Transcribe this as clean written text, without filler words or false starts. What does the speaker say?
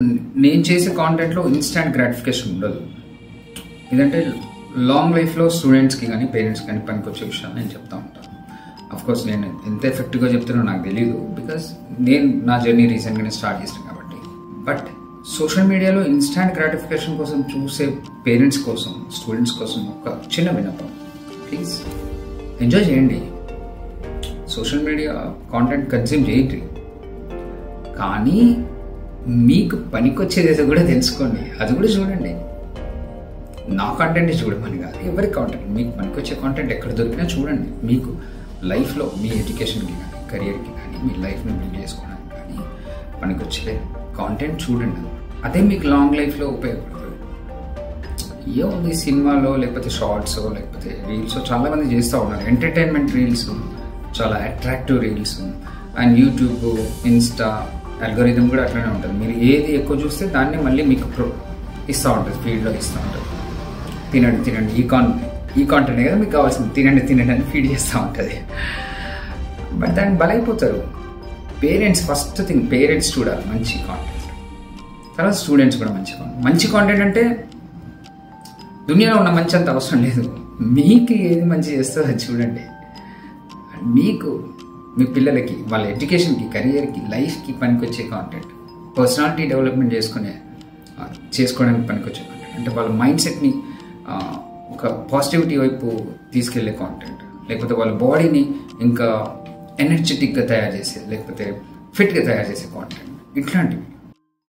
నేను చేసే కాంటెంట్లో instant gratification ఉండదు. ఇదంటే లాంగ్ లైఫ్లో స్టూడెంట్స్కి కానీ పేరెంట్స్కి కానీ పనికొచ్చే విషయాలు నేను చెప్తా ఉంటాను. అఫ్కోర్స్ నేను ఎంత ఎఫెక్టివ్గా చెప్తానో నాకు తెలియదు, బికాస్ నేను నా జర్నీ రీసెంట్గానే స్టార్ట్ చేసాను కాబట్టి. బట్ సోషల్ మీడియాలో ఇన్స్టాంట్ గ్రాటిఫికేషన్ కోసం చూసే పేరెంట్స్ కోసం, స్టూడెంట్స్ కోసం ఒక చిన్న విన్నపం, ప్లీజ్ ఎంజాయ్ చేయండి. సోషల్ మీడియా కాంటెంట్ కన్జ్యూమ్ చేయండి, కానీ మీకు పనికొచ్చేది కూడా తెలుసుకోండి, అది కూడా చూడండి. నా కాంటెంట్ చూడమని కాదు, ఎవరి కాంటెంట్ మీకు పనికొచ్చే కాంటెంట్ ఎక్కడ దొరికినా చూడండి. మీకు లైఫ్లో మీ ఎడ్యుకేషన్కి కానీ, కెరియర్కి కానీ, మీ లైఫ్ని బిల్డ్ చేసుకోవడానికి కానీ పనికొచ్చే కాంటెంట్ చూడండి. అదే మీకు లాంగ్ లైఫ్లో ఉపయోగపడుతుంది. ఏముంది, సినిమాలో లేకపోతే షార్ట్స్ లేకపోతే రీల్స్ చాలామంది చేస్తూ ఉన్నారు. ఎంటర్టైన్మెంట్ రీల్స్, చాలా attractive reels, and YouTube, Insta algorithm కూడా అట్లనే ఉంటుంది. మీరు ఏది ఎక్కువ చూస్తే దాన్ని మళ్ళీ మీకు ఇస్తూ ఉంటుంది, ఫీడ్లో ఇస్తూ ఉంటుంది. తినండి తినండి, ఈ కాంటెంట్ కదా మీకు కావాల్సింది, తినండి తినండి అని ఫీడ్ చేస్తూ ఉంటుంది. బట్ దాన్ని బలైపోతారు. పేరెంట్స్ ఫస్ట్ థింగ్, పేరెంట్స్ చూడాలి మంచి కాంటెంట్, తర్వాత స్టూడెంట్స్ కూడా మంచి కాంటెంట్ అంటే దునియాలో ఉన్న మంచి అంత అవసరం లేదు. మీకు ఏది మంచి చేస్తుందో అది చూడండి. మీకు, మీ పిల్లలకి, వాళ్ళ ఎడ్యుకేషన్కి, కెరియర్కి, లైఫ్కి పనికొచ్చే కాంటెంట్, పర్సనాలిటీ డెవలప్మెంట్ చేసుకోవడానికి పనికొచ్చే కాంటెంట్, అంటే వాళ్ళ మైండ్ సెట్ని ఒక పాజిటివిటీ వైపు తీసుకెళ్లే కాంటెంట్, లేకపోతే వాళ్ళ బాడీని ఇంకా ఎనర్జెటిక్గా తయారు చేసే, లేకపోతే ఫిట్గా తయారు చేసే కాంటెంట్, ఇట్లాంటివి